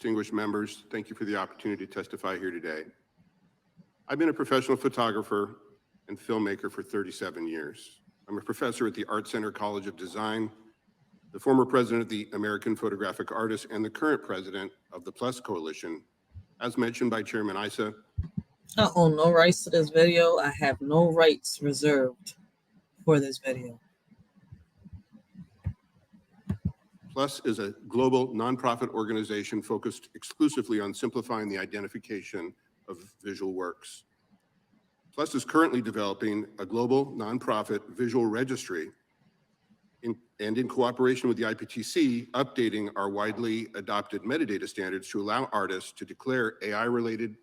distinguished members, thank you for the opportunity to testify here today. I've been a professional photographer and filmmaker for 37 years. I'm a professor at the Art Center College of Design, the former president of the American Photographic Artists, and the current president of the Plus Coalition. As mentioned by Chairman Issa, I own no rights to this video. I have no rights reserved for this video. Plus is a global nonprofit organization focused exclusively on simplifying the identification of visual works. Plus is currently developing a global nonprofit visual registry and in cooperation with the IPTC, updating our widely adopted metadata standards to allow artists to declare AI-related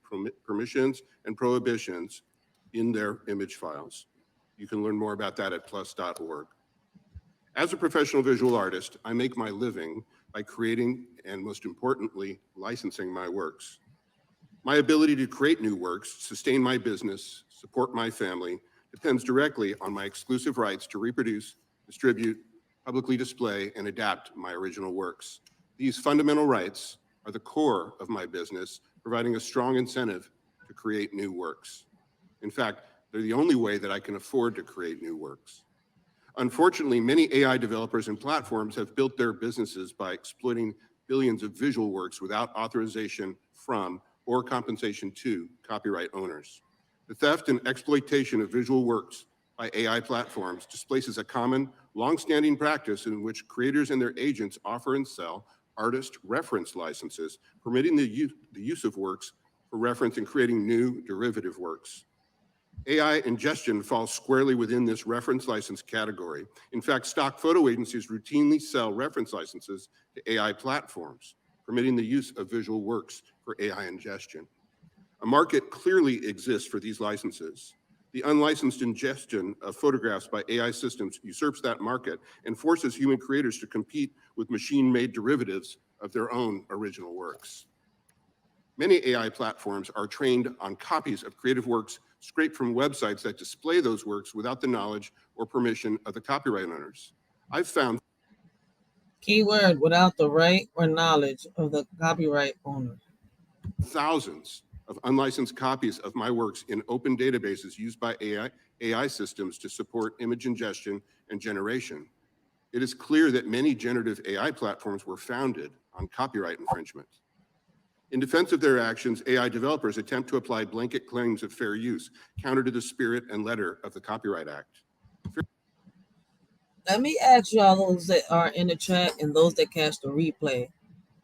permissions and prohibitions in their image files. You can learn more about that at plus.org. As a professional visual artist, I make my living by creating and, most importantly, licensing my works. My ability to create new works, sustain my business, support my family, depends directly on my exclusive rights to reproduce, distribute, publicly display, and adapt my original works. These fundamental rights are the core of my business, providing a strong incentive to create new works. In fact, they're the only way that I can afford to create new works. Unfortunately, many AI developers and platforms have built their businesses by exploiting billions of visual works without authorization from or compensation to copyright owners. The theft and exploitation of visual works by AI platforms displaces a common, long-standing practice in which creators and their agents offer and sell artist reference licenses, permitting the use of works for reference and creating new derivative works. AI ingestion falls squarely within this reference license category. In fact, stock photo agencies routinely sell reference licenses to AI platforms, permitting the use of visual works for AI ingestion. A market clearly exists for these licenses. The unlicensed ingestion of photographs by AI systems usurps that market and forces human creators to compete with machine-made derivatives of their own original works. Many AI platforms are trained on copies of creative works scraped from websites that display those works without the knowledge or permission of the copyright owners. I've found Keyword, without the right or knowledge of the copyright owner. thousands of unlicensed copies of my works in open databases used by AI systems to support image ingestion and generation. It is clear that many generative AI platforms were founded on copyright infringement. In defense of their actions, AI developers attempt to apply blanket claims of fair use, counter to the spirit and letter of the Copyright Act. Let me ask y'all, those that are in the chat and those that catch the replay,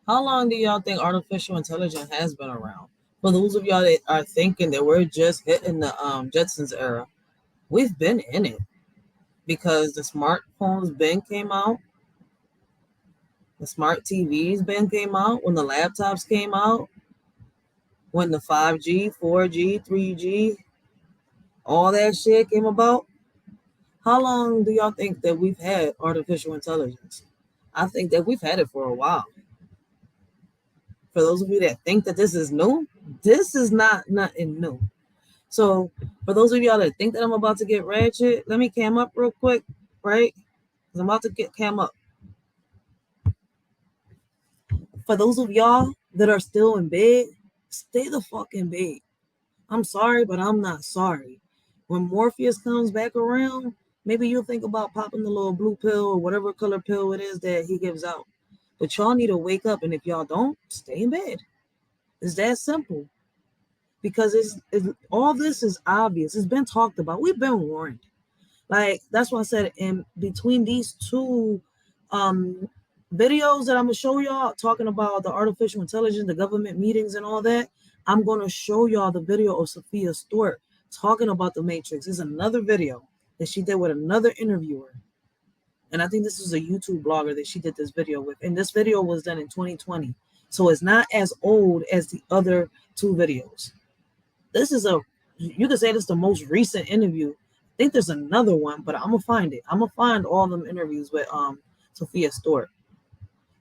how long do y'all think artificial intelligence has been around? For those of y'all that are thinking that we're just hitting the Jetsons era, we've been in it because the smartphones been came out, the smart TVs been came out, when the laptops came out, when the 5G, 4G, 3G, all that shit came about. How long do y'all think that we've had artificial intelligence? I think that we've had it for a while. For those of you that think that this is new, this is nothing new. So for those of y'all that think that I'm about to get ratchet, let me cam up real quick, right? Because I'm about to get cam up. For those of y'all that are still in bed, stay the fuck in bed. I'm sorry, but I'm not sorry. When Morpheus comes back around, maybe you'll think about popping the little blue pill or whatever color pill it is that he gives out. But y'all need to wake up, and if y'all don't, stay in bed. It's that simple. Because it's all this is obvious. It's been talked about. We've been warned. Like, that's why I said in between these two videos that I'm going to show y'all talking about the artificial intelligence, the government meetings and all that, I'm going to show y'all the video of Sophia Stewart talking about the Matrix. There's another video that she did with another interviewer. And I think this is a YouTube blogger that she did this video with. And this video was done in 2020. So it's not as old as the other two videos. This is you could say this is the most recent interview. I think there's another one, but I'm going to find it. I'm going to find all them interviews with Sophia Stewart.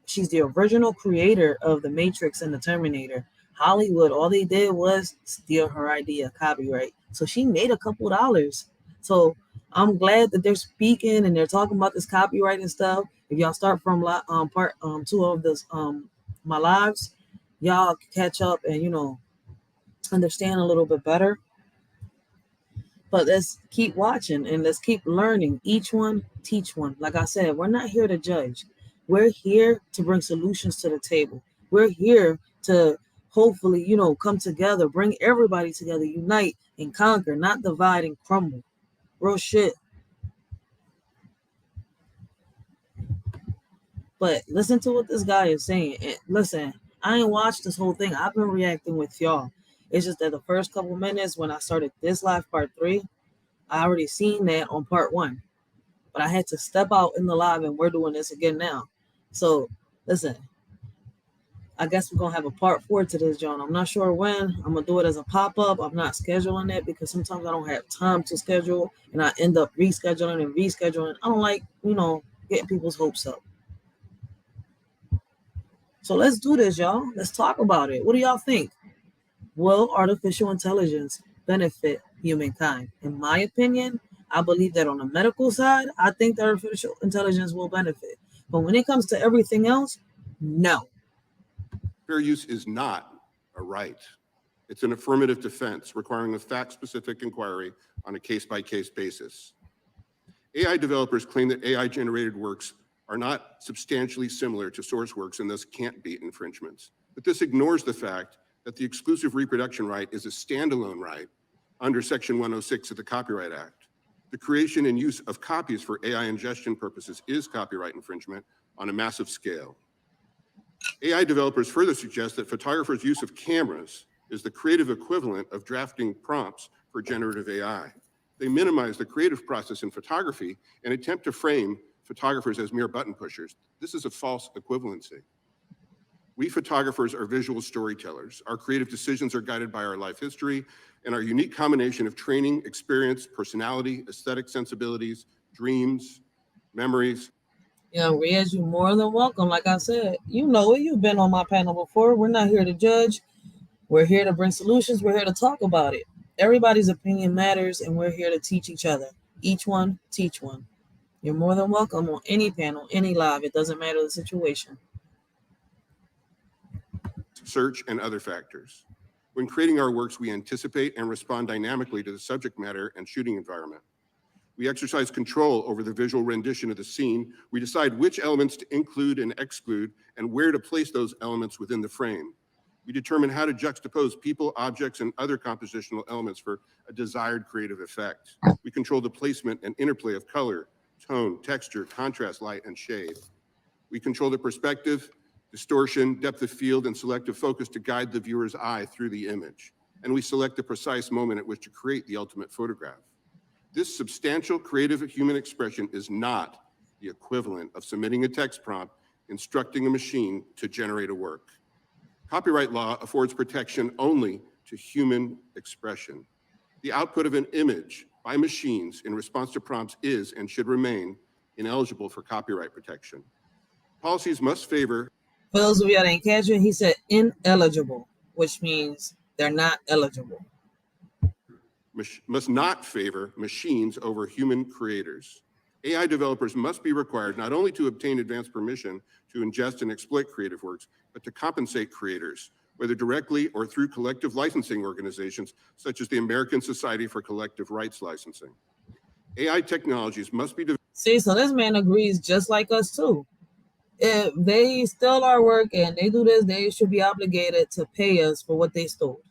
She's the original creator of The Matrix and The Terminator. Hollywood, all they did was steal her idea, copyright. So she made a couple dollars. So I'm glad that they're speaking and they're talking about this copyright and stuff. If y'all start from part 2 of this my lives, y'all catch up and, understand a little bit better. But let's keep watching and let's keep learning. Each one, teach one. Like I said, we're not here to judge. We're here to bring solutions to the table. We're here to hopefully, come together, bring everybody together, unite and conquer, not divide and crumble. Real shit. But listen to what this guy is saying. And listen, I ain't watched this whole thing. I've been reacting with y'all. It's just that the first couple minutes when I started this live part 3, I already seen that on part 1. But I had to step out in the live and we're doing this again now. So listen, I guess we're gonna have a part 4 to this, John. I'm not sure when. I'm gonna do it as a pop-up. I'm not scheduling it because sometimes I don't have time to schedule and I end up rescheduling and rescheduling. I don't like, getting people's hopes up. So let's do this, y'all. Let's talk about it. What do y'all think? Will artificial intelligence benefit humankind? In my opinion, I believe that on the medical side, I think that artificial intelligence will benefit. But when it comes to everything else, no. Fair use is not a right. It's an affirmative defense requiring a fact-specific inquiry on a case-by-case basis. AI developers claim that AI-generated works are not substantially similar to source works and thus can't be infringements. But this ignores the fact that the exclusive reproduction right is a standalone right under Section 106 of the Copyright Act. The creation and use of copies for AI ingestion purposes is copyright infringement on a massive scale. AI developers further suggest that photographers' use of cameras is the creative equivalent of drafting prompts for generative AI. They minimize the creative process in photography and attempt to frame photographers as mere button pushers. This is a false equivalency. We photographers are visual storytellers. Our creative decisions are guided by our life history and our unique combination of training, experience, personality, aesthetic sensibilities, dreams, memories. Yeah, Riaz, you're more than welcome. Like I said, you know it. You've been on my panel before. We're not here to judge. We're here to bring solutions. We're here to talk about it. Everybody's opinion matters, and we're here to teach each other. Each one, teach one. You're more than welcome on any panel, any live. It doesn't matter the situation. Search, and other factors. When creating our works, we anticipate and respond dynamically to the subject matter and shooting environment. We exercise control over the visual rendition of the scene. We decide which elements to include and exclude and where to place those elements within the frame. We determine how to juxtapose people, objects, and other compositional elements for a desired creative effect. We control the placement and interplay of color, tone, texture, contrast, light, and shade. We control the perspective, distortion, depth of field, and selective focus to guide the viewer's eye through the image. And we select the precise moment at which to create the ultimate photograph. This substantial creative human expression is not the equivalent of submitting a text prompt, instructing a machine to generate a work. Copyright law affords protection only to human expression. The output of an image by machines in response to prompts is and should remain ineligible for copyright protection. Policies must favor. For those of you that didn't catch it, he said ineligible, which means they're not eligible. Must not favor machines over human creators. AI developers must be required not only to obtain advance permission to ingest and exploit creative works, but to compensate creators, whether directly or through collective licensing organizations, such as the American Society for Collective Rights Licensing. AI technologies must be developed. See, so this man agrees just like us too. If they steal our work and they do this, they should be obligated to pay us for what they stole.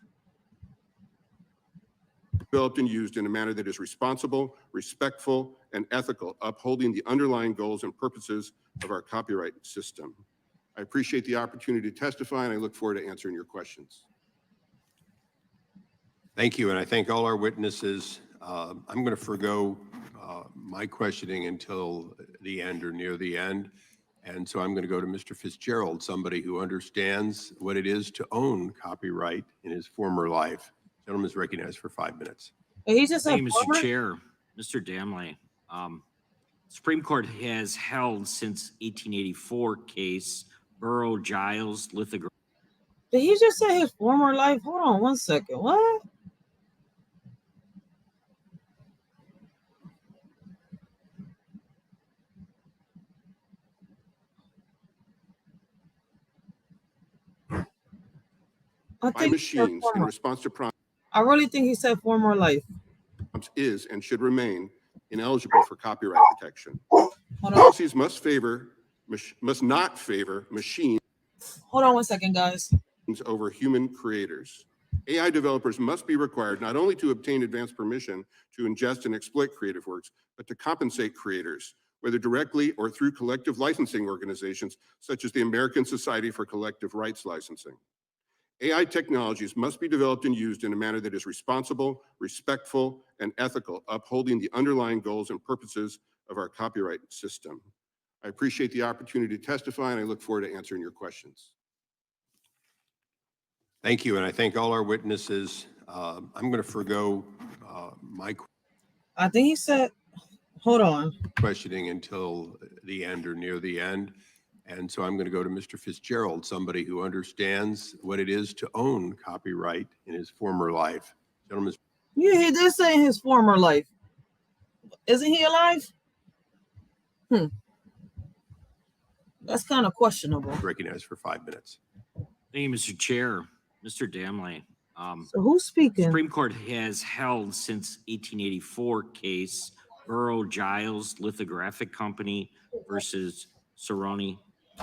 Developed and used in a manner that is responsible, respectful, and ethical, upholding the underlying goals and purposes of our copyright system. I appreciate the opportunity to testify, and I look forward to answering your questions. Thank you, and I thank all our witnesses. I'm going to forego my questioning until the end or near the end, and so I'm going to go to Mr. Fitzgerald, somebody who understands what it is to own copyright in his former life. Gentleman is recognized for 5 minutes. He just Thank you, Mr. Chair. Mr. Damley, Supreme Court has held since 1884 case Burrow Giles lithograph. Did he just say his former life? Hold on 1 second. What? I by think he said machines in former. response to prompts I really think he said former life. is and should remain ineligible for copyright protection. Hold on. Policies must not favor machines Hold on 1 second, guys. over human creators. AI developers must be required not only to obtain advance permission to ingest and exploit creative works, but to compensate creators, whether directly or through collective licensing organizations such as the American Society for Collective Rights Licensing. AI technologies must be developed and used in a manner that is responsible, respectful, and ethical, upholding the underlying goals and purposes of our copyright system. I appreciate the opportunity to testify, and I look forward to answering your questions. Thank you, and I thank all our witnesses. I'm going to forgo my I think he said, hold on. questioning until the end or near the end. And so I'm going to go to Mr. Fitzgerald, somebody who understands what it is to own copyright in his former life. Gentlemen, Yeah, he did say in his former life. Isn't he alive? That's kind of questionable. recognized for 5 minutes. Thank you, Mr. Chair. Mr. Damley. So who's speaking? Supreme Court has held since 1884 case Burrow Giles Lithographic Company versus Cerrone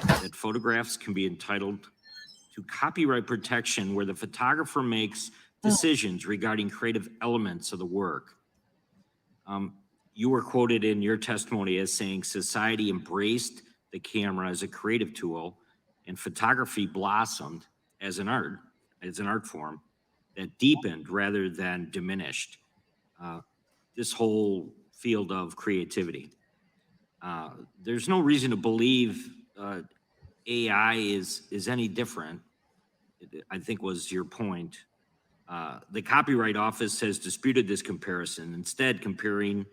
that photographs can be entitled to copyright protection where the photographer makes decisions regarding creative elements of the work. You were quoted in your testimony as saying society embraced the camera as a creative tool and photography blossomed as an art form that deepened rather than diminished this whole field of creativity. There's no reason to believe AI is any different, I think was your point. The Copyright Office has disputed this comparison, instead comparing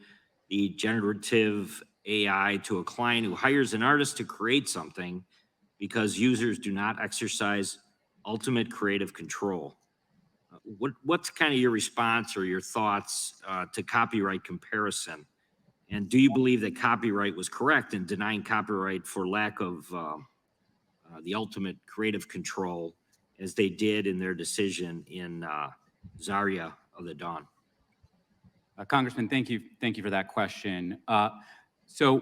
the generative AI to a client who hires an artist to create something because users do not exercise ultimate creative control. What's kind of your response or your thoughts to copyright comparison? And do you believe that copyright was correct in denying copyright for lack of the ultimate creative control as they did in their decision in Zarya of the Dawn? Congressman, thank you for that question. So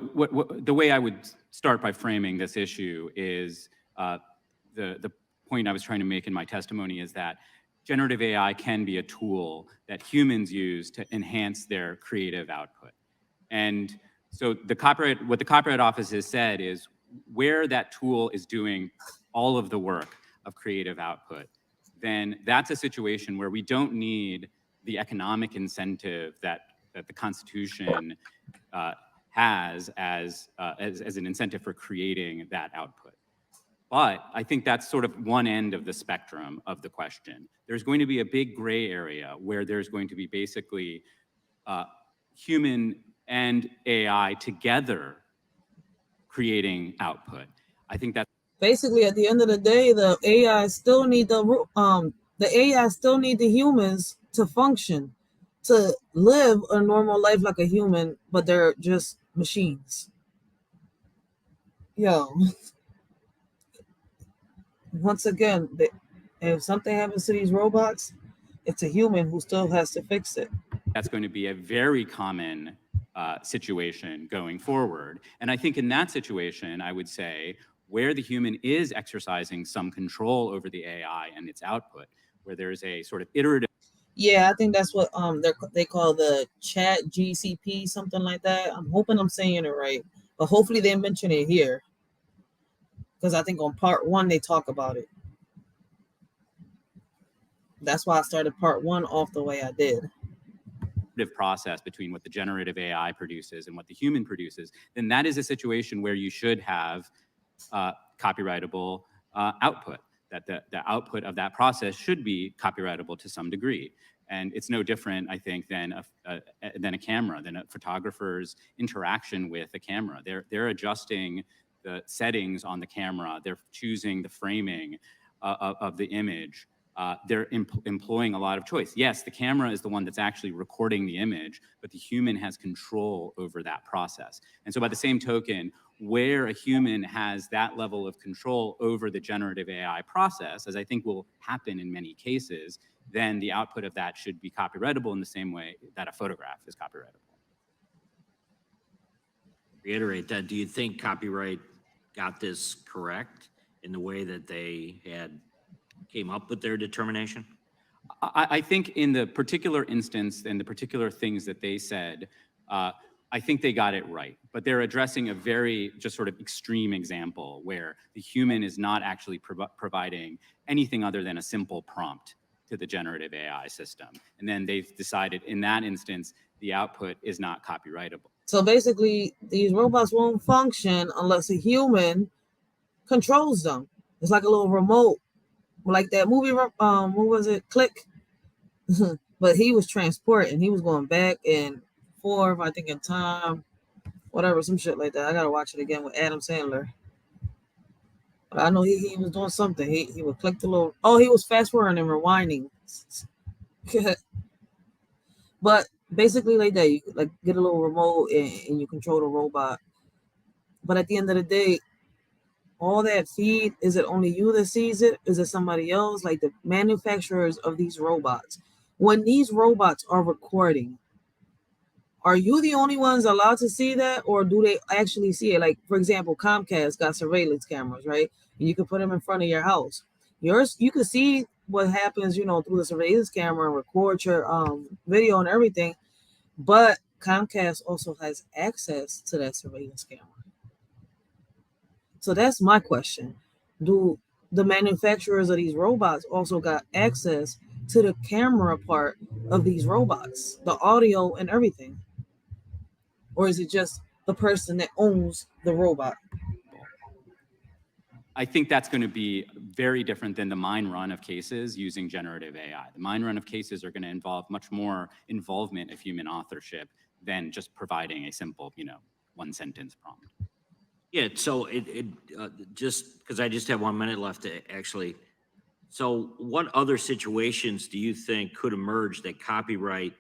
the way I would start by framing this issue is the point I was trying to make in my testimony is that generative AI can be a tool that humans use to enhance their creative output. And so what the Copyright Office has said is where that tool is doing all of the work of creative output, then that's a situation where we don't need the economic incentive that the Constitution has as an incentive for creating that output. But I think that's sort of one end of the spectrum of the question. There's going to be a big gray area where there's going to be basically human and AI together creating output. I think that's Basically, at the end of the day, the AI still need the humans to function, to live a normal life like a human, but they're just machines. Yo, once again, if something happens to these robots, it's a human who still has to fix it. That's going to be a very common situation going forward. And I think in that situation, I would say where the human is exercising some control over the AI and its output, where there's a sort of iterative. Yeah, I think that's what they call the chat GCP, something like that. I'm hoping I'm saying it right, but hopefully they mention it here, because I think on part 1 they talk about it. That's why I started part 1 off the way I did. Process between what the generative AI produces and what the human produces, then that is a situation where you should have copyrightable output, that the output of that process should be copyrightable to some degree. And it's no different, I think, than a camera, than a photographer's interaction with a camera. They're adjusting the settings on the camera. They're choosing the framing of the image. They're employing a lot of choice. Yes, the camera is the one that's actually recording the image, but the human has control over that process. And so by the same token, where a human has that level of control over the generative AI process, as I think will happen in many cases, then the output of that should be copyrightable in the same way that a photograph is copyrightable. Reiterate that. Do you think copyright got this correct in the way that they had came up with their determination? I think in the particular instance and the particular things that they said, I think they got it right. But they're addressing a very just sort of extreme example where the human is not actually providing anything other than a simple prompt to the generative AI system. And then they've decided in that instance, the output is not copyrightable. So basically, these robots won't function unless a human controls them. It's like a little remote, like that movie. What was it? Click. But he was transporting. He was going back and forth, I think, in time, whatever, some shit like that. I gotta watch it again with Adam Sandler. But I know he was doing something. He would click the little. Oh, he was fast forwarding and rewinding. But basically, like that, you like get a little remote and you control the robot. But at the end of the day, all that feed, is it only you that sees it? Is it somebody else? Like the manufacturers of these robots. When these robots are recording, are you the only ones allowed to see that, or do they actually see it? Like, for example, Comcast got surveillance cameras, right? And you can put them in front of your house. You can see what happens, through the surveillance camera and record your video and everything. But Comcast also has access to that surveillance camera. So that's my question. Do the manufacturers of these robots also got access to the camera part of these robots, the audio and everything? Or is it just the person that owns the robot? I think that's going to be very different than the mine run of cases using generative AI. The mine run of cases are going to involve much more involvement of human authorship than just providing a simple, one sentence prompt. Yeah, so just because I just have 1 minute left to actually. So what other situations do you think could emerge that copyright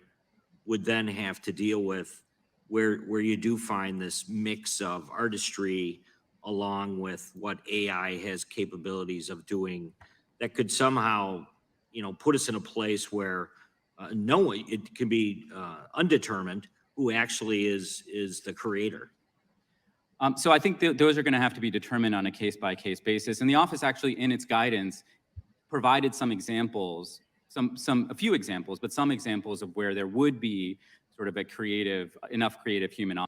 would then have to deal with where you do find this mix of artistry along with what AI has capabilities of doing that could somehow, put us in a place where it can be undetermined who actually is the creator? So I think those are going to have to be determined on a case-by-case basis. And the office actually, in its guidance, provided some examples, a few examples, but some examples of where there would be sort of enough creative human.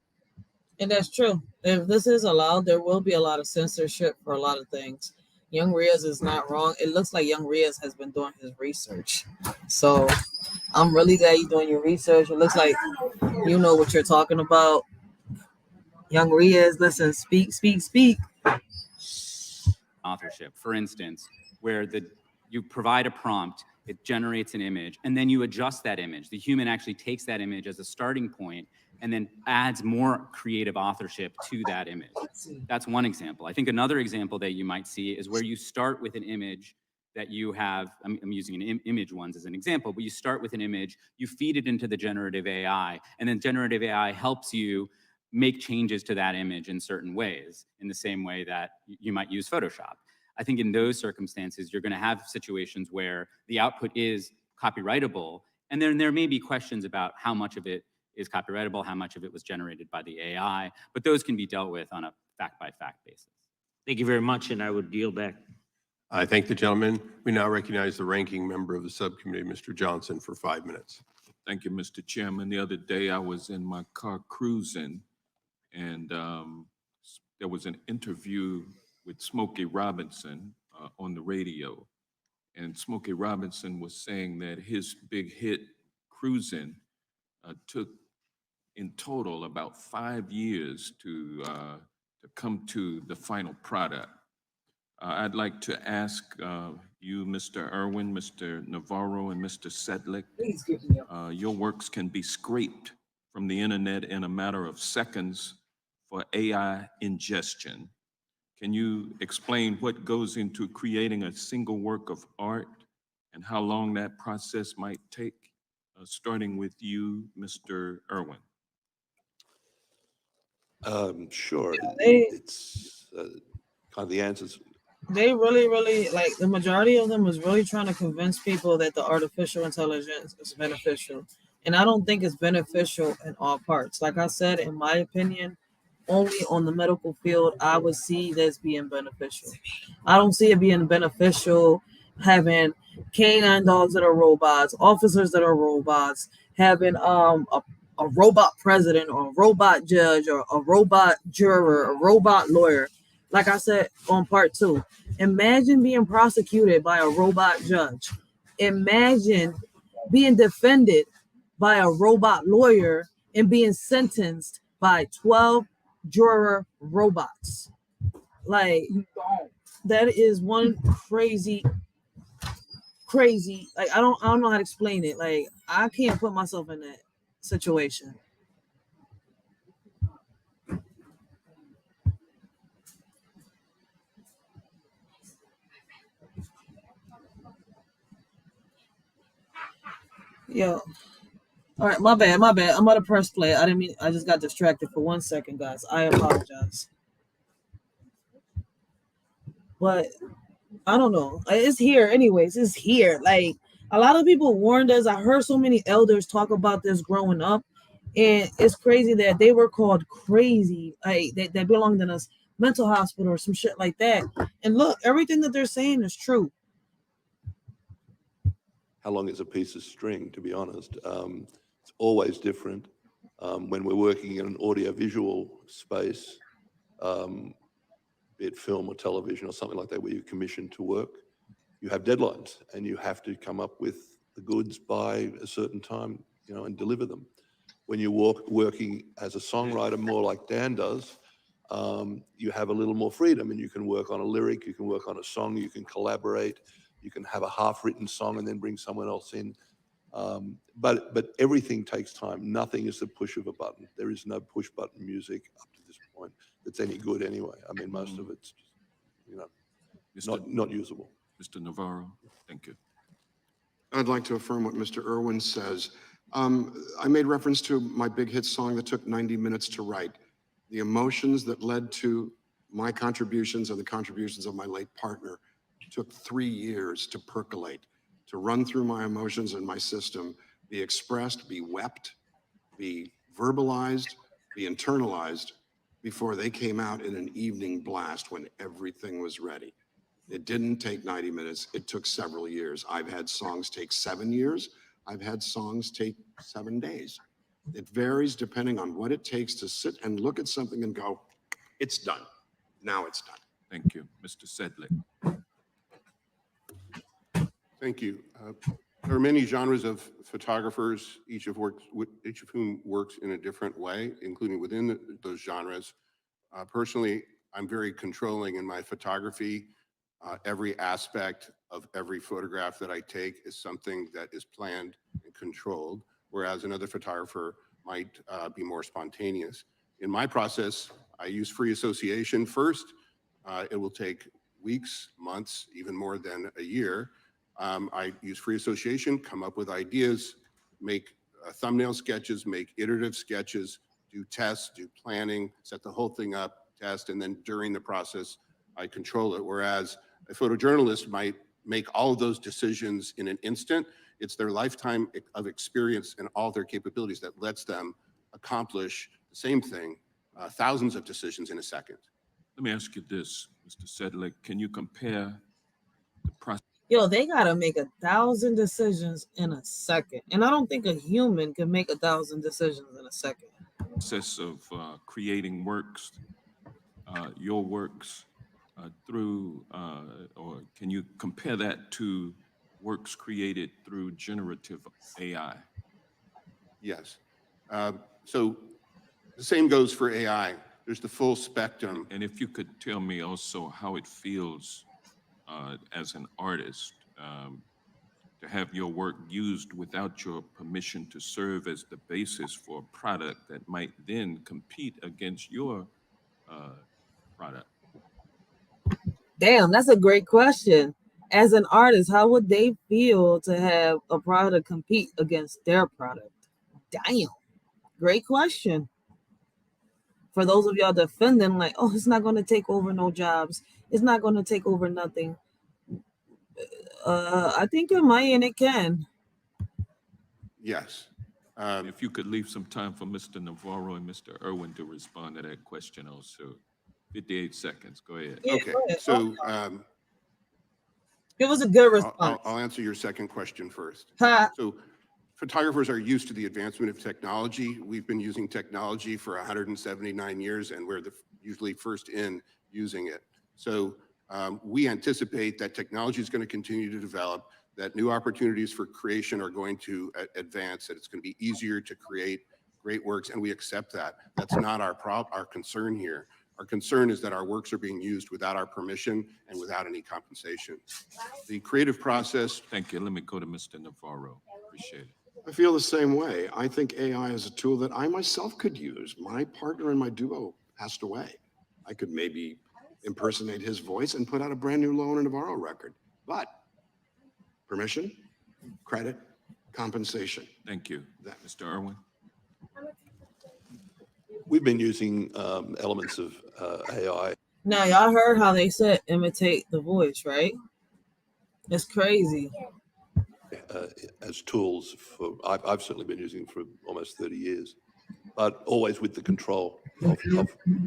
And that's true. If this is allowed, there will be a lot of censorship for a lot of things. Young Riaz is not wrong. It looks like Young Riaz has been doing his research. So I'm really glad you're doing your research. It looks like you know what you're talking about. Young Riaz, listen, speak. Authorship, for instance, where you provide a prompt, it generates an image, and then you adjust that image. The human actually takes that image as a starting point and then adds more creative authorship to that image. That's one example. I think another example that you might see is where you start with an image that you have. I'm using an image ones as an example, but you start with an image, you feed it into the generative AI, and then generative AI helps you make changes to that image in certain ways, in the same way that you might use Photoshop. I think in those circumstances, you're going to have situations where the output is copyrightable, and then there may be questions about how much of it is copyrightable, how much of it was generated by the AI, but those can be dealt with on a fact-by-fact basis. Thank you very much, and I would yield back. I thank the gentleman. We now recognize the ranking member of the subcommittee, Mr. Johnson, for 5 minutes. Thank you, Mr. Chairman. The other day I was in my car cruising, and there was an interview with Smokey Robinson on the radio. And Smokey Robinson was saying that his big hit, Cruising, took in total about 5 years to come to the final product. I'd like to ask you, Mr. Irwin, Mr. Navarro, and Mr. Sedlick, your works can be scraped from the internet in a matter of seconds for AI ingestion. Can you explain what goes into creating a single work of art and how long that process might take, starting with you, Mr. Irwin? Sure. They It's kind of the answers. they really like the majority of them was really trying to convince people that the artificial intelligence is beneficial. And I don't think it's beneficial in all parts. Like I said, in my opinion, only on the medical field, I would see this being beneficial. I don't see it being beneficial having canine dogs that are robots, officers that are robots, having a robot president or a robot judge or a robot juror, a robot lawyer. Like I said on part 2, imagine being prosecuted by a robot judge. Imagine being defended by a robot lawyer and being sentenced by 12 juror robots. Like, that is one crazy, like I don't know how to explain it. Like, I can't put myself in that situation. Yo. All right, my bad. I'm about to press play. I didn't mean. I just got distracted for 1 second, guys. I apologize. But I don't know. It's here, anyways. It's here. Like, a lot of people warned us. I heard so many elders talk about this growing up, and it's crazy that they were called crazy. Like, that belonged in a mental hospital or some shit like that. And look, everything that they're saying is true. How long is a piece of string, to be honest? It's always different. When we're working in an audiovisual space, be it film or television or something like that, where you're commissioned to work, you have deadlines and you have to come up with the goods by a certain time, and deliver them. When you're working as a songwriter, more like Dan does, you have a little more freedom and you can work on a lyric, you can work on a song, you can collaborate, you can have a half-written song and then bring someone else in. But everything takes time. Nothing is the push of a button. There is no push button music up to this point that's any good anyway. I mean, most of it's just, not usable. Mr. Navarro, thank you. I'd like to affirm what Mr. Irwin says. I made reference to my big hit song that took 90 minutes to write. The emotions that led to my contributions and the contributions of my late partner took 3 years to percolate, to run through my emotions in my system, be expressed, be wept, be verbalized, be internalized before they came out in an evening blast when everything was ready. It didn't take 90 minutes. It took several years. I've had songs take 7 years. I've had songs take 7 days. It varies depending on what it takes to sit and look at something and go, it's done. Now it's done. Thank you. Mr. Sedlick. Thank you. There are many genres of photographers, each of whom works in a different way, including within those genres. Personally, I'm very controlling in my photography. Every aspect of every photograph that I take is something that is planned and controlled, whereas another photographer might be more spontaneous. In my process, I use free association first. It will take weeks, months, even more than a year. I use free association, come up with ideas, make thumbnail sketches, make iterative sketches, do tests, do planning, set the whole thing up, test, and then during the process, I control it. Whereas a photojournalist might make all of those decisions in an instant. It's their lifetime of experience and all their capabilities that lets them accomplish the same thing, thousands of decisions in a second. Let me ask you this, Mr. Sedlick. Can you compare the process Yo, they gotta make 1,000 decisions in a second. And I don't think a human can make 1,000 decisions in a second. of creating works, your works, through, or can you compare that to works created through generative AI? Yes. So the same goes for AI. There's the full spectrum. And if you could tell me also how it feels as an artist to have your work used without your permission to serve as the basis for a product that might then compete against your product. Damn, that's a great question. As an artist, how would they feel to have a product compete against their product? Damn, great question. for those of y'all defending, like, oh, it's not going to take over no jobs. It's not going to take over nothing. I think it might and it can. Yes. If you could leave some time for Mr. Navarro and Mr. Irwin to respond to that question also. 58 seconds, go ahead. Yeah, Okay, go ahead. so Give us a good I'll, response. I'll answer your second question first. Ha. So photographers are used to the advancement of technology. We've been using technology for 179 years, and we're usually first in using it. So we anticipate that technology is going to continue to develop, that new opportunities for creation are going to advance, that it's going to be easier to create great works, and we accept that. That's not our concern here. Our concern is that our works are being used without our permission and without any compensation. The creative process. Thank you. Let me go to Mr. Navarro. Appreciate it. I feel the same way. I think AI is a tool that I myself could use. My partner in my duo passed away. I could maybe impersonate his voice and put out a brand new Low and Navarro record. But permission, credit, compensation. Thank you. Mr. Irwin? We've been using elements of AI. Now, y'all heard how they said imitate the voice, right? It's crazy. As tools for, I've certainly been using them for almost 30 years, but always with the control of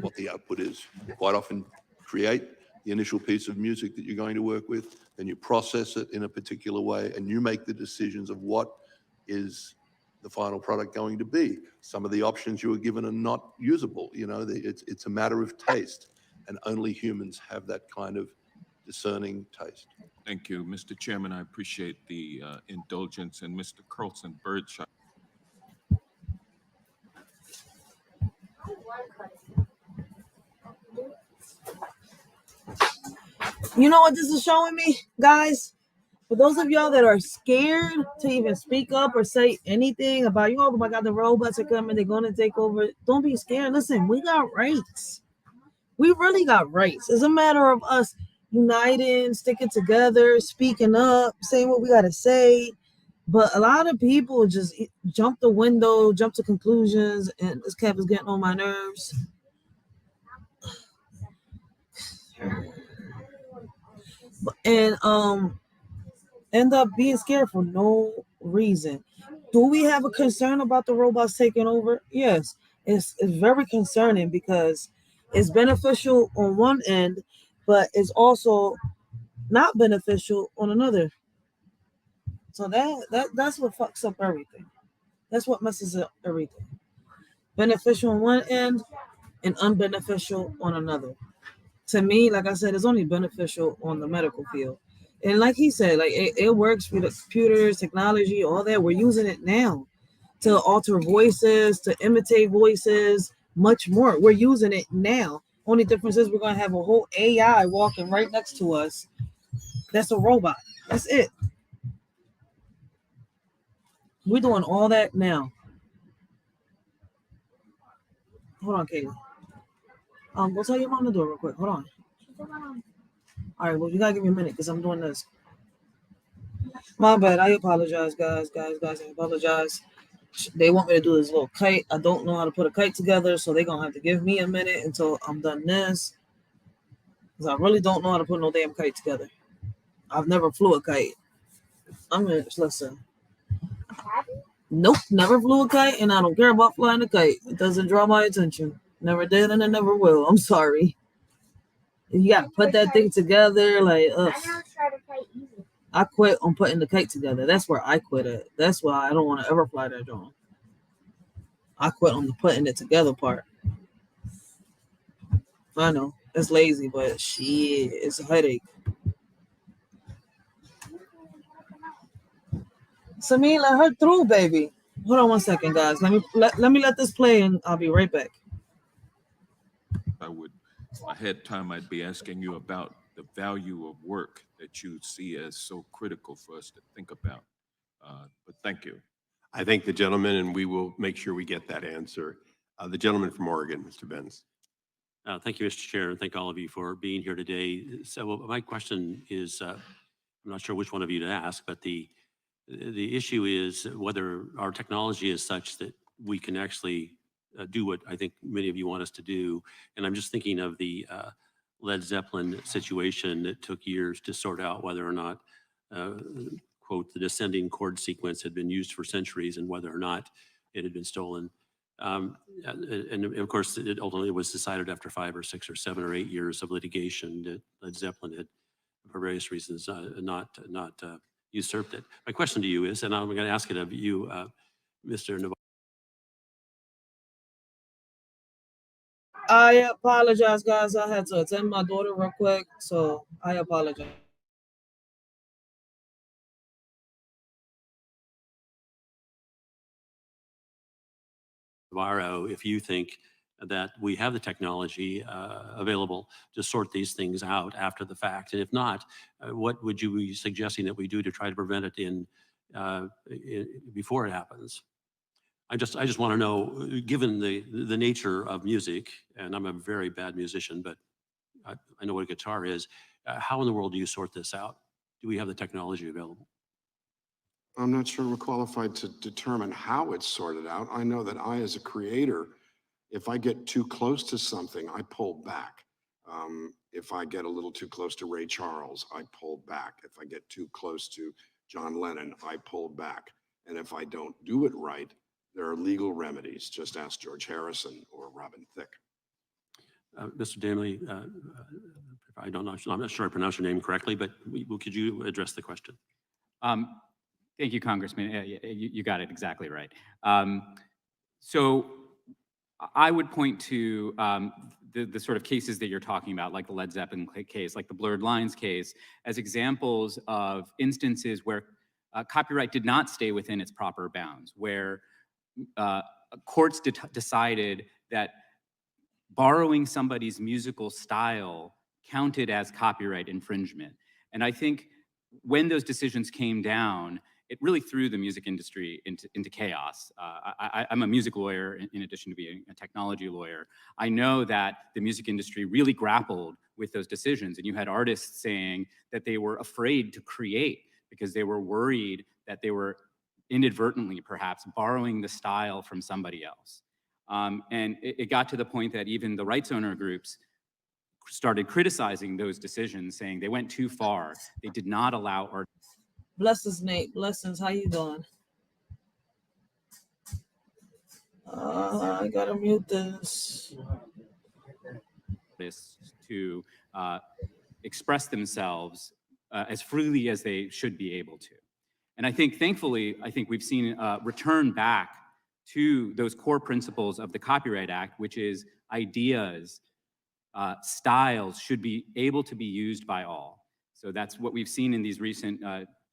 what the output is. Quite often create the initial piece of music that you're going to work with, then you process it in a particular way, and you make the decisions of what is the final product going to be. Some of the options you were given are not usable. You know, it's a matter of taste, and only humans have that kind of discerning taste. Thank you. Mr. Chairman, I appreciate the indulgence, and Mr. Carlson Birdshot. You know what this is showing me, guys? For those of y'all that are scared to even speak up or say anything about, oh my God, the robots are coming, they're going to take over. Don't be scared. Listen, we got rights. We really got rights. It's a matter of us uniting, sticking together, speaking up, saying what we got to say. But a lot of people just jump the window, jump to conclusions, and this cap is getting on my nerves. And end up being scared for no reason. Do we have a concern about the robots taking over? Yes, it's very concerning because it's beneficial on one end, but it's also not beneficial on another. So that's what fucks up everything. That's what messes up everything. Beneficial on one end and unbeneficial on another. To me, like I said, it's only beneficial on the medical field. And like he said, like it works for the computers, technology, all that. We're using it now to alter voices, to imitate voices, much more. We're using it now. Only difference is we're going to have a whole AI walking right next to us. That's a robot. That's it. We're doing all that now. Hold on, Katie. Go tell your mom to do it real quick. Hold on. All right, well, you gotta give me a minute because I'm doing this. My bad. I apologize, guys. I apologize. They want me to do this little kite. I don't know how to put a kite together, so they're gonna have to give me a minute until I'm done this. Because I really don't know how to put no damn kite together. I've never flew a kite. Listen. Nope, never flew a kite, and I don't care about flying a kite. It doesn't draw my attention. Never did, and it never will. I'm sorry. You gotta put that thing together, like, ugh. I quit on putting the kite together. That's where I quit at. That's why I don't want to ever fly that drone. I quit on the putting it together part. I know it's lazy, but shit, it's a headache. Sami, let her through, baby. Hold on 1 second, guys. Let me let this play, and I'll be right back. If I had time, I'd be asking you about the value of work that you see as so critical for us to think about. But thank you. I thank the gentleman, and we will make sure we get that answer. The gentleman from Oregon, Mr. Benz. Thank you, Mr. Chair, and thank all of you for being here today. So my question is, I'm not sure which one of you to ask, but the issue is whether our technology is such that we can actually do what I think many of you want us to do. And I'm just thinking of the Led Zeppelin situation that took years to sort out whether or not, quote, the descending chord sequence had been used for centuries and whether or not it had been stolen. And of course, it ultimately was decided after 5 or 6 or 7 or 8 years of litigation that Led Zeppelin had, for various reasons, not usurped it. My question to you is, and I'm going to ask it of you, Mr. Navarro. I apologize, guys. I had to attend my daughter real quick, so I apologize. Navarro, if you think that we have the technology available to sort these things out after the fact, and if not, what would you be suggesting that we do to try to prevent it before it happens? I just want to know, given the nature of music, and I'm a very bad musician, but I know what a guitar is. How in the world do you sort this out? Do we have the technology available? I'm not sure we're qualified to determine how it's sorted out. I know that I, as a creator, if I get too close to something, I pull back. If I get a little too close to Ray Charles, I pull back. If I get too close to John Lennon, I pull back. And if I don't do it right, there are legal remedies. Just ask George Harrison or Robin Thicke. Mr. Damley, I don't know, I'm not sure I pronounced your name correctly, but could you address the question? Thank you, Congressman. You got it exactly right. So I would point to the sort of cases that you're talking about, like the Led Zeppelin case, like the Blurred Lines case, as examples of instances where copyright did not stay within its proper bounds, where courts decided that borrowing somebody's musical style counted as copyright infringement. And I think when those decisions came down, it really threw the music industry into chaos. I'm a music lawyer in addition to being a technology lawyer. I know that the music industry really grappled with those decisions, and you had artists saying that they were afraid to create because they were worried that they were inadvertently perhaps borrowing the style from somebody else. And it got to the point that even the rights owner groups started criticizing those decisions, saying they went too far. They did not allow artists. Blessings, Nate. Blessings. How you doing? I gotta mute this. To express themselves as freely as they should be able to. And I think, thankfully, we've seen a return back to those core principles of the Copyright Act, which is ideas, styles should be able to be used by all. So that's what we've seen in these recent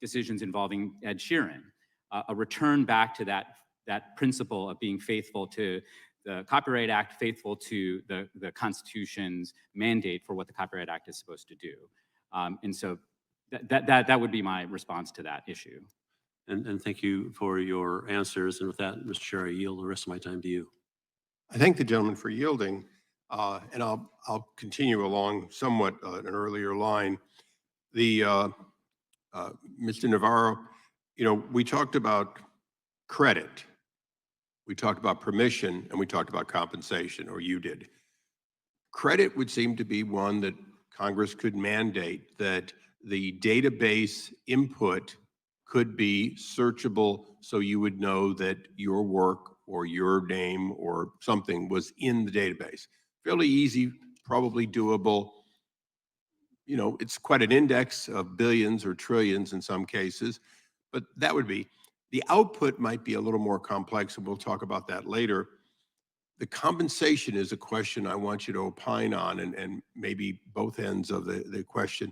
decisions involving Ed Sheeran, a return back to that principle of being faithful to the Copyright Act, faithful to the Constitution's mandate for what the Copyright Act is supposed to do. And so that would be my response to that issue. And thank you for your answers. And with that, Mr. Chair, I yield the rest of my time to you. I thank the gentleman for yielding, and I'll continue along somewhat an earlier line. Mr. Navarro, we talked about credit, we talked about permission, and we talked about compensation, or you did. Credit would seem to be one that Congress could mandate, that the database input could be searchable so you would know that your work or your name or something was in the database. Fairly easy, probably doable. It's quite an index of billions or trillions in some cases, but that would be. The output might be a little more complex, and we'll talk about that later. The compensation is a question I want you to opine on, and maybe both ends of the question.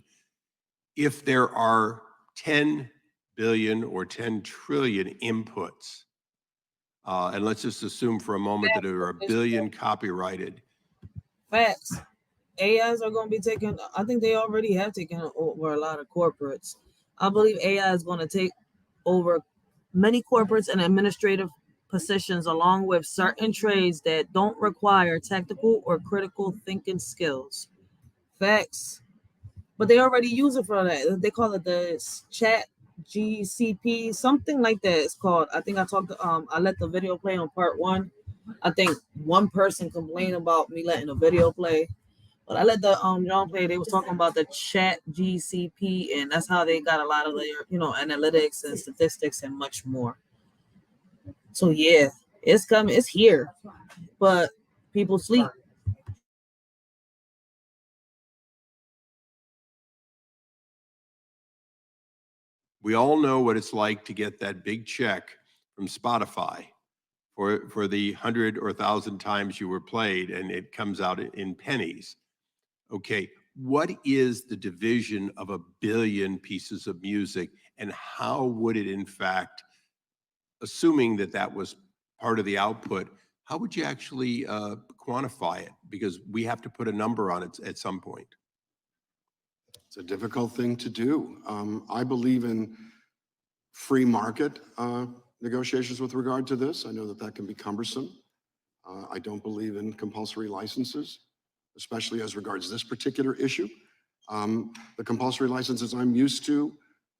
If there are 10 billion or 10 trillion inputs, and let's just assume for a moment that there are a billion copyrighted. Facts. AIs are going to be taking, I think they already have taken over a lot of corporates. I believe AI is going to take over many corporates and administrative positions, along with certain trades that don't require technical or critical thinking skills. Facts. But they already use it for that. They call it the chat GCP, something like that it's called. I think I let the video play on part 1. I think one person complained about me letting a video play, but I let the John play. They was talking about the chat GCP, and that's how they got a lot of their, analytics and statistics and much more. So yeah, it's coming, it's here, but people sleep. We all know what it's like to get that big check from Spotify for the 100 or 1,000 times you were played, and it comes out in pennies. Okay, what is the division of 1 billion pieces of music, and how would it in fact, assuming that that was part of the output, how would you actually quantify it? Because we have to put a number on it at some point. It's a difficult thing to do. I believe in free market negotiations with regard to this. I know that that can be cumbersome. I don't believe in compulsory licenses, especially as regards this particular issue. The compulsory licenses I'm used to,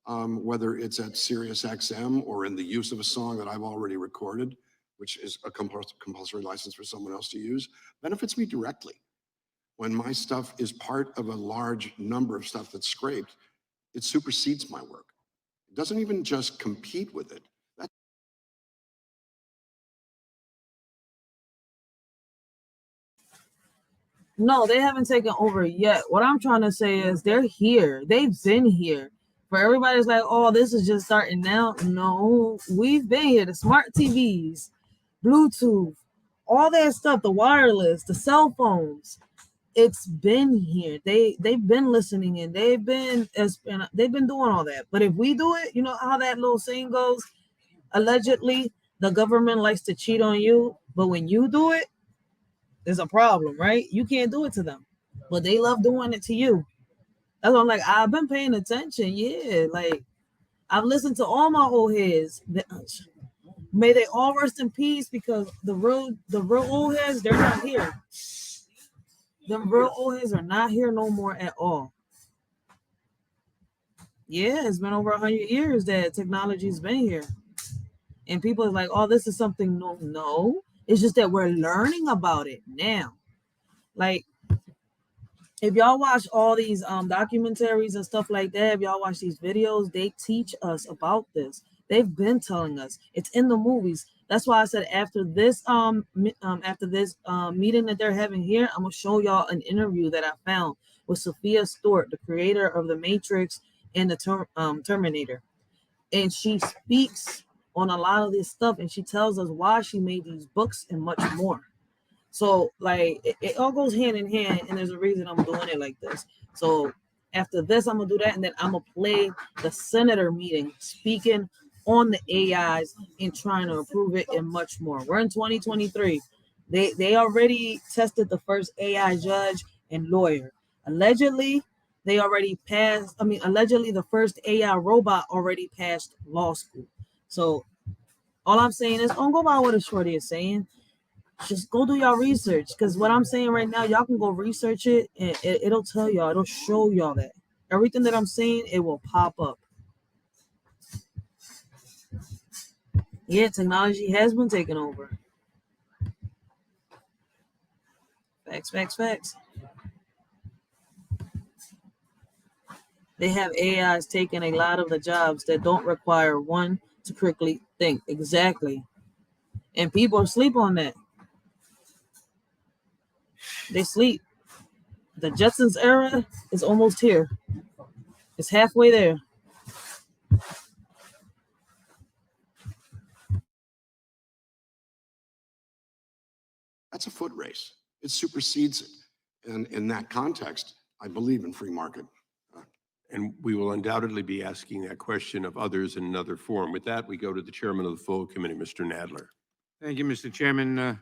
whether it's at Sirius XM or in the use of a song that I've already recorded, which is a compulsory license for someone else to use, benefits me directly. When my stuff is part of a large number of stuff that's scraped, it supersedes my work. It doesn't even just compete with it. No, they haven't taken over yet. What I'm trying to say is they're here. They've been here. For everybody's like, oh, this is just starting now. No, we've been here. The smart TVs, Bluetooth, all that stuff, the wireless, the cell phones. It's been here. They've been listening and they've been doing all that. But if we do it, you know how that little saying goes, allegedly the government likes to cheat on you, but when you do it, there's a problem, right? You can't do it to them, but they love doing it to you. That's why I'm like, I've been paying attention. Yeah, like I've listened to all my old heads. May they all rest in peace, because the real old heads, they're not here. The real old heads are not here no more at all. Yeah, it's been over 100 years that technology's been here. And people are like, oh, this is something no. No, it's just that we're learning about it now. Like, if y'all watch all these documentaries and stuff like that, if y'all watch these videos, they teach us about this. They've been telling us. It's in the movies. That's why I said after this meeting that they're having here, I'm gonna show y'all an interview that I found with Sophia Stewart, the creator of The Matrix and the Terminator. And she speaks on a lot of this stuff, and she tells us why she made these books and much more. So like it all goes hand in hand, and there's a reason I'm doing it like this. So after this, I'm gonna do that, and then I'm gonna play the senator meeting speaking on the AIs and trying to improve it and much more. We're in 2023. They already tested the first AI judge and lawyer. Allegedly, they already passed. Allegedly, the first AI robot already passed law school. So all I'm saying is, don't go by what a shorty is saying. Just go do y'all research, because what I'm saying right now, y'all can go research it, and it'll tell y'all, it'll show y'all that everything that I'm saying, it will pop up. Yeah, technology has been taken over. Facts. They have AIs taking a lot of the jobs that don't require one to critically think. Exactly. And people sleep on that. They sleep. The Jetsons era is almost here. It's halfway there. That's a foot race. It supersedes it. And in that context, I believe in free market. And we will undoubtedly be asking that question of others in another forum. With that, we go to the chairman of the full committee, Mr. Nadler. Thank you, Mr. Chairman.